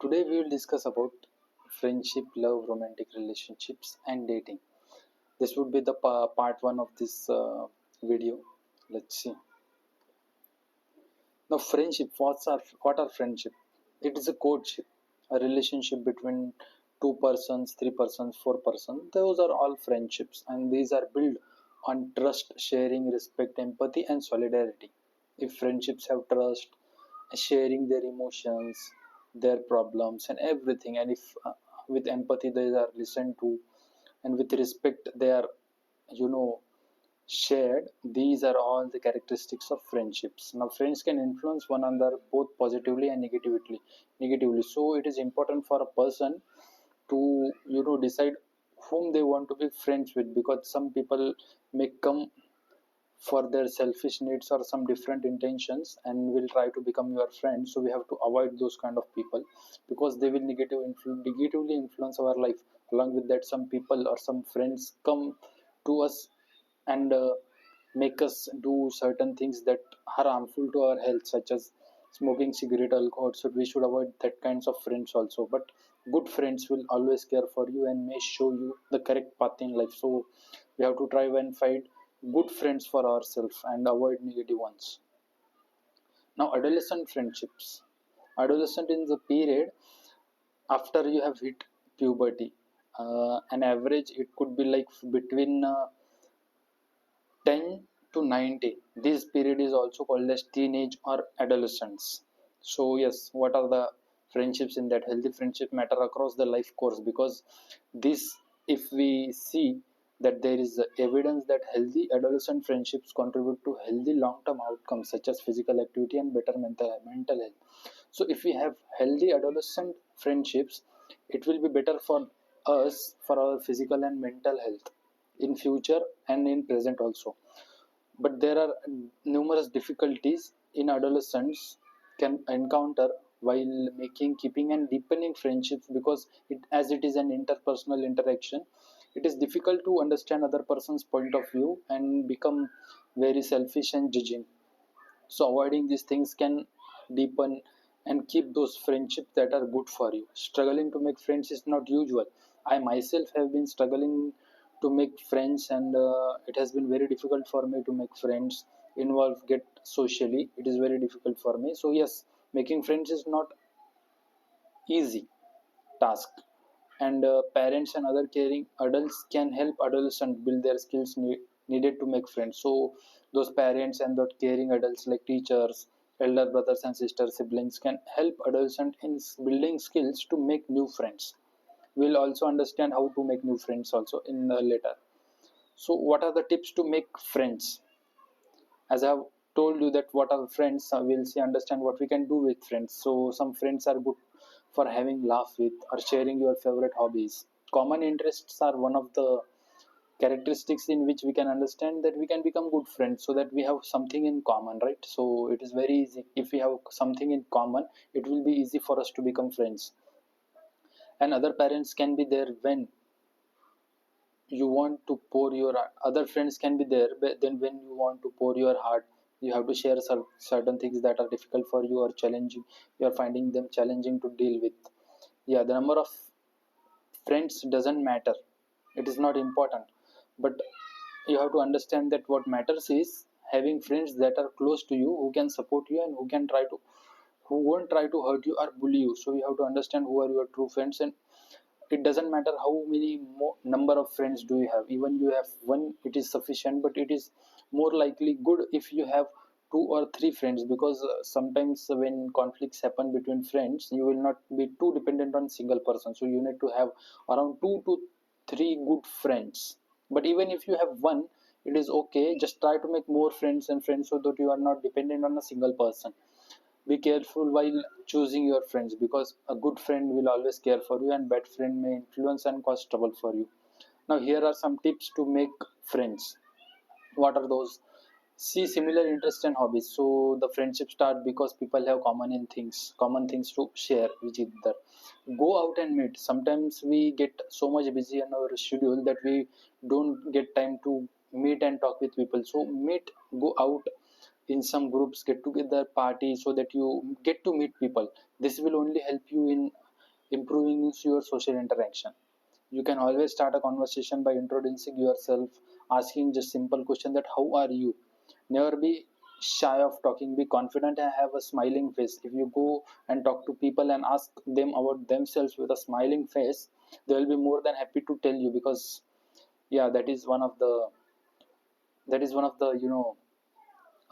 Today we will discuss about friendship, love, romantic relationships, and dating. This would be the part one of this video. Let's see. Now, friendship. What are friendship? It is a courtship, a relationship between two persons, three persons, four persons. Those are all friendships, and these are built on trust, sharing, respect, empathy, and solidarity. If friendships have trust, sharing their emotions, their problems, and everything, and if with empathy they are listened to, and with respect they are, you know, shared, these are all the characteristics of friendships. Now friends can influence one another both positively and negatively, so it is important for a person to decide whom they want to be friends with, because some people may come for their selfish needs or some different intentions and will try to become your friend. So we have to avoid those kind of people, because they will negatively influence our life. Along with that, some people or some friends come to us and make us do certain things that are harmful to our health, such as smoking cigarette, alcohol. So we should avoid that kinds of friends also. But good friends will always care for you and may show you the correct path in life. So we have to try and find good friends for ourselves and avoid negative ones. Now, adolescent friendships. Adolescent is the period after you have hit puberty. An average, it could be like between 10 to 90. This period is also called as teenage or adolescence. So yes, what are the friendships in that? Healthy friendship matter across the life course, because this, if we see that there is evidence that healthy adolescent friendships contribute to healthy long-term outcomes such as physical activity and better mental health. So if we have healthy adolescent friendships, it will be better for us, for our physical and mental health in future and in present also. But there are numerous difficulties in adolescents can encounter while making, keeping, and deepening friendships, because as it is an interpersonal interaction, it is difficult to understand other person's point of view and become very selfish and judging. So avoiding these things can deepen and keep those friendships that are good for you. Struggling to make friends is not usual. I myself have been struggling to make friends, and it has been very difficult for me to make friends, involve, get socially. It is very difficult for me. So yes, making friends is not easy task, and parents and other caring adults can help adolescents build their skills needed to make friends. So those parents and those caring adults like teachers, elder brothers and sisters, siblings can help adolescents in building skills to make new friends. We'll also understand how to make new friends also in the later. So what are the tips to make friends? As I've told you that what are friends, we'll see, understand what we can do with friends. So some friends are good for having laugh with or sharing your favorite hobbies. Common interests are one of the characteristics in which we can understand that we can become good friends, so that we have something in common, right? So it is very easy. If we have something in common, it will be easy for us to become friends. And other parents can be there when you want to pour your other friends can be there, but then when you want to pour your heart, you have to share certain things that are difficult for you or challenging, you are finding them challenging to deal with. Yeah, the number of friends doesn't matter, it is not important, but you have to understand that what matters is having friends that are close to you, who can support you and who won't try to hurt you or bully you. So you have to understand who are your true friends, and it doesn't matter how many number of friends do you have. Even you have one, it is sufficient, but it is more likely good if you have two or three friends, because sometimes when conflicts happen between friends, you will not be too dependent on single person. So you need to have around two to three good friends. But even if you have one, it is okay, just try to make more friends and friends, so that you are not dependent on a single person. Be careful while choosing your friends, because a good friend will always care for you and bad friend may influence and cause trouble for you. Now here are some tips to make friends. What are those? See similar interests and hobbies. So the friendship start because people have common things to share with each other. Go out and meet. Sometimes we get so much busy in our schedule that we don't get time to meet and talk with people. So meet, go out in some groups, get together party, so that you get to meet people. This will only help you in improving your social interaction. You can always start a conversation by introducing yourself, asking just simple question that how are you. Never be shy of talking. Be confident and have a smiling face. If you go and talk to people and ask them about themselves with a smiling face, they will be more than happy to tell you, because yeah, that is one of the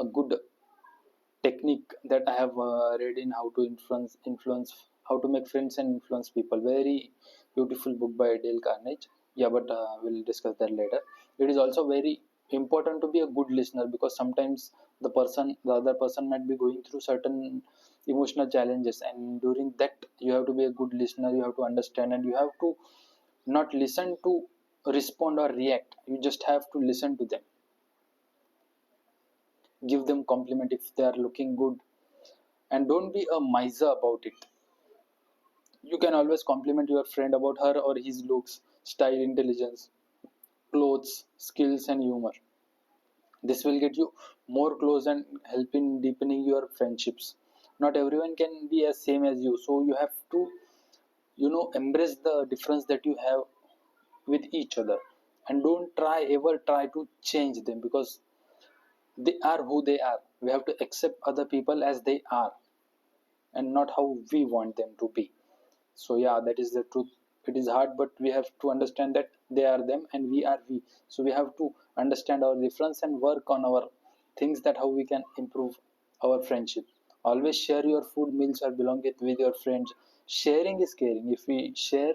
a good technique that I have read in how to influence how to make friends and influence people. Very beautiful book by Dale Carnegie. Yeah, but we'll discuss that later. It is also very important to be a good listener, because sometimes the other person might be going through certain emotional challenges, and during that you have to be a good listener. You have to understand, and you have to not listen to respond or react. You just have to listen to them, give them compliment if they are looking good, and don't be a miser about it. You can always compliment your friend about her or his looks, style, intelligence, clothes, skills, and humor. This will get you more close and help in deepening your friendships. Not everyone can be as same as you, so you have to embrace the difference that you have with each other, and don't try to change them, because they are who they are. We have to accept other people as they are, and not how we want them to be. So yeah, that is the truth. It is hard, but we have to understand that they are them and we are we. So we have to understand our difference and work on our things, that how we can improve our friendship. Always share your food, meals, or belongings with your friends. Sharing is caring. If we share,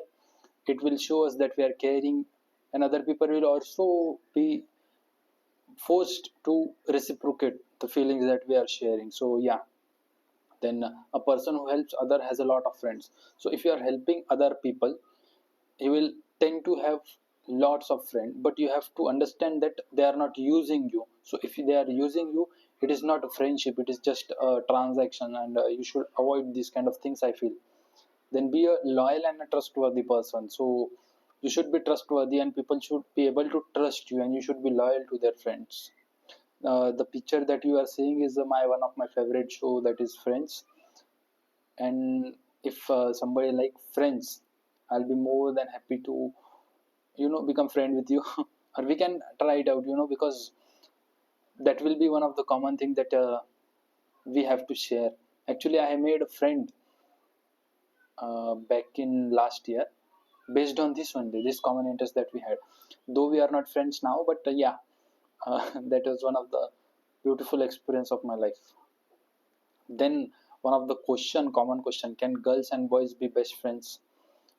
it will show us that we are caring, and other people will also be forced to reciprocate the feelings that we are sharing. So yeah, then a person who helps other has a lot of friends. So if you are helping other people, you will tend to have lots of friends, but you have to understand that they are not using you. So if they are using you, it is not a friendship, it is just a transaction, and you should avoid these kind of things, I feel. Then be a loyal and a trustworthy person. So you should be trustworthy, and people should be able to trust you, and you should be loyal to their friends. The picture that you are seeing is my one of my favorite show, that is Friends. And if somebody like Friends, I'll be more than happy to become friend with you, or we can try it out, because that will be one of the common thing that we have to share. Actually, I made a friend back in last year, based on this only, this common interest that we had. Though we are not friends now, but yeah, that was one of the beautiful experience of my life. Then one of the common question: can girls and boys be best friends?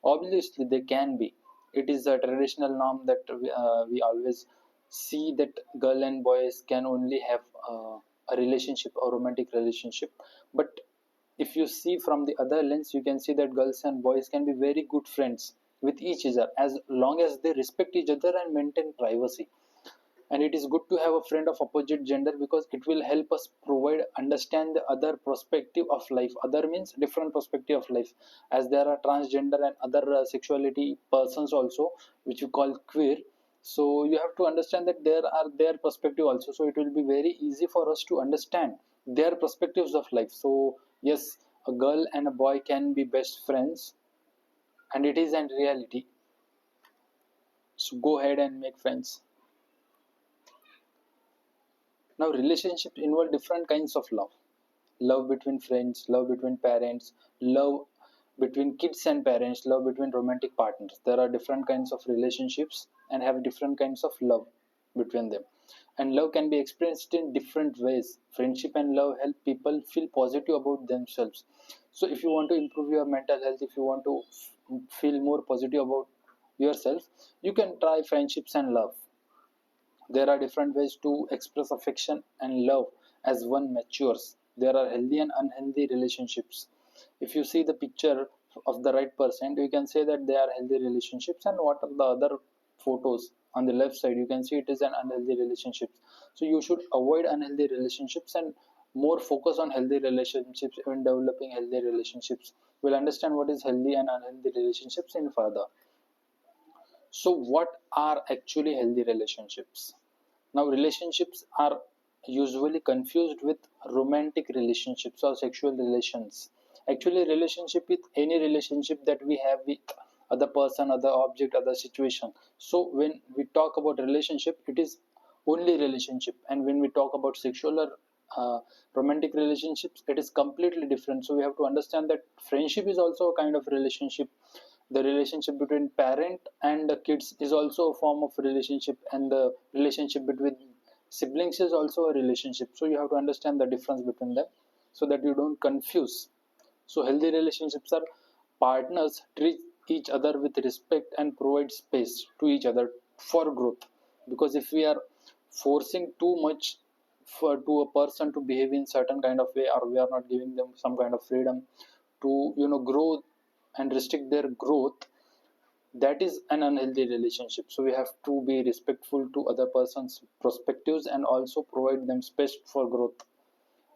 Obviously, they can be. It is a traditional norm that we always see that girl and boys can only have a relationship, a romantic relationship. But if you see from the other lens, you can see that girls and boys can be very good friends with each other, as long as they respect each other and maintain privacy. And it is good to have a friend of opposite gender, because it will help us provide understand the other perspective of life. Other means different perspective of life, as there are transgender and other sexuality persons also, which we call queer. So you have to understand that there are their perspective also, so it will be very easy for us to understand their perspectives of life. So yes, a girl and a boy can be best friends, and it is in reality. So go ahead and make friends. Now, relationships involve different kinds of love: love between friends, love between parents, love between kids and parents, love between romantic partners. There are different kinds of relationships and have different kinds of love between them. And love can be experienced in different ways. Friendship and love help people feel positive about themselves. So, if you want to improve your mental health, if you want to feel more positive about yourself, you can try friendships and love. There are different ways to express affection and love as one matures. There are healthy and unhealthy relationships. If you see the picture of the right person, you can say that they are healthy relationships, and what are the other photos on the left side, you can see it is an unhealthy relationship. So you should avoid unhealthy relationships and more focus on healthy relationships. When developing healthy relationships, we'll understand what is healthy and unhealthy relationships in further. So, what are actually healthy relationships? Now, relationships are usually confused with romantic relationships or sexual relations. Actually, relationship with any relationship that we have with other person, other object, other situation. So when we talk about relationship, it is only relationship, and when we talk about sexual or romantic relationships, it is completely different. So we have to understand that friendship is also a kind of relationship. The relationship between parent and the kids is also a form of relationship, and the relationship between siblings is also a relationship. So you have to understand the difference between them so that you don't confuse. So healthy relationships are partners treat each other with respect and provide space to each other for growth. Because if we are forcing too much for to a person to behave in certain kind of way, or we are not giving them some kind of freedom to grow and restrict their growth, that is an unhealthy relationship. So we have to be respectful to other person's perspectives and also provide them space for growth.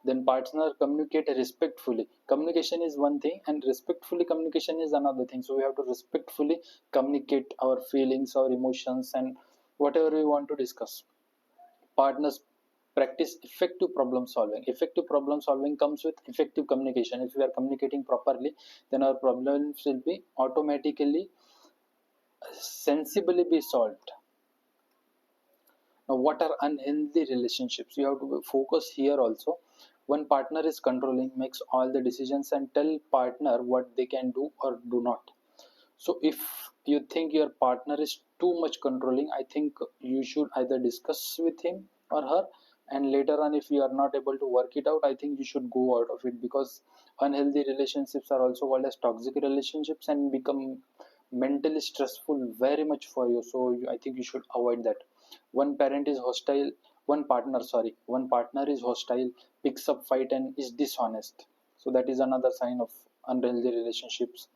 Then partner communicate respectfully. Communication is one thing, and respectfully communication is another thing. So we have to respectfully communicate our feelings, our emotions, and whatever we want to discuss. Partners practice effective problem solving. Effective problem solving comes with effective communication. If we are communicating properly, then our problems will be automatically sensibly be solved. Now, what are unhealthy relationships? You have to focus here also. One partner is controlling, makes all the decisions, and tell partner what they can do or do not. So if you think your partner is too much controlling, I think you should either discuss with him or her, and later on, if you are not able to work it out, I think you should go out of it, because unhealthy relationships are also called as toxic relationships and become mentally stressful very much for you. So I think you should avoid that. One parent is hostile, one partner is hostile, picks up fight and is dishonest. So that is another sign of unhealthy relationships.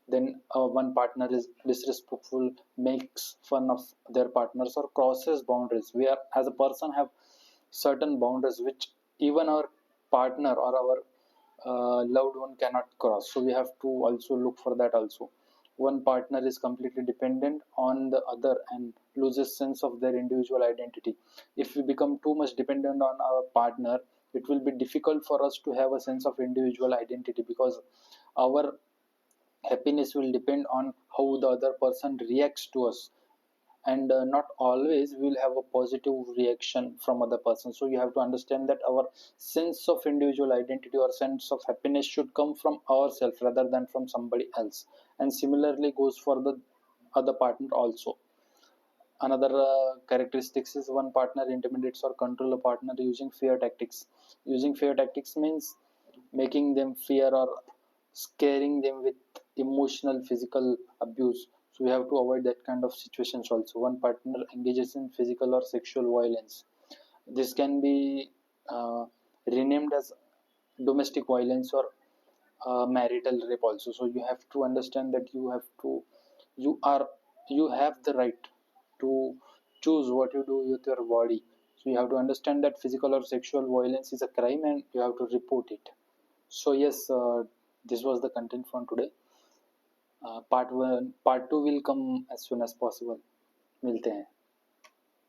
Then one partner is disrespectful, makes fun of their partners, or crosses boundaries. We are, as a person, have certain boundaries which even our partner or our loved one cannot cross. So we have to also look for that also. One partner is completely dependent on the other and loses sense of their individual identity. If we become too much dependent on our partner, it will be difficult for us to have a sense of individual identity, because our happiness will depend on how the other person reacts to us, and not always we will have a positive reaction from other person. So you have to understand that our sense of individual identity or sense of happiness should come from ourselves rather than from somebody else, and similarly goes for the other partner also. Another characteristics is one partner intimidates or control a partner using fear tactics. Using fear tactics means making them fear or scaring them with emotional physical abuse. So we have to avoid that kind of situations also. One partner engages in physical or sexual violence. This can be renamed as domestic violence or marital rape also. So you have to understand that you are you have the right to choose what you do with your body. So you have to understand that physical or sexual violence is a crime and you have to report it. So yes, this was the content for today. Part 1, part 2 will come as soon as possible. मिलते हैं.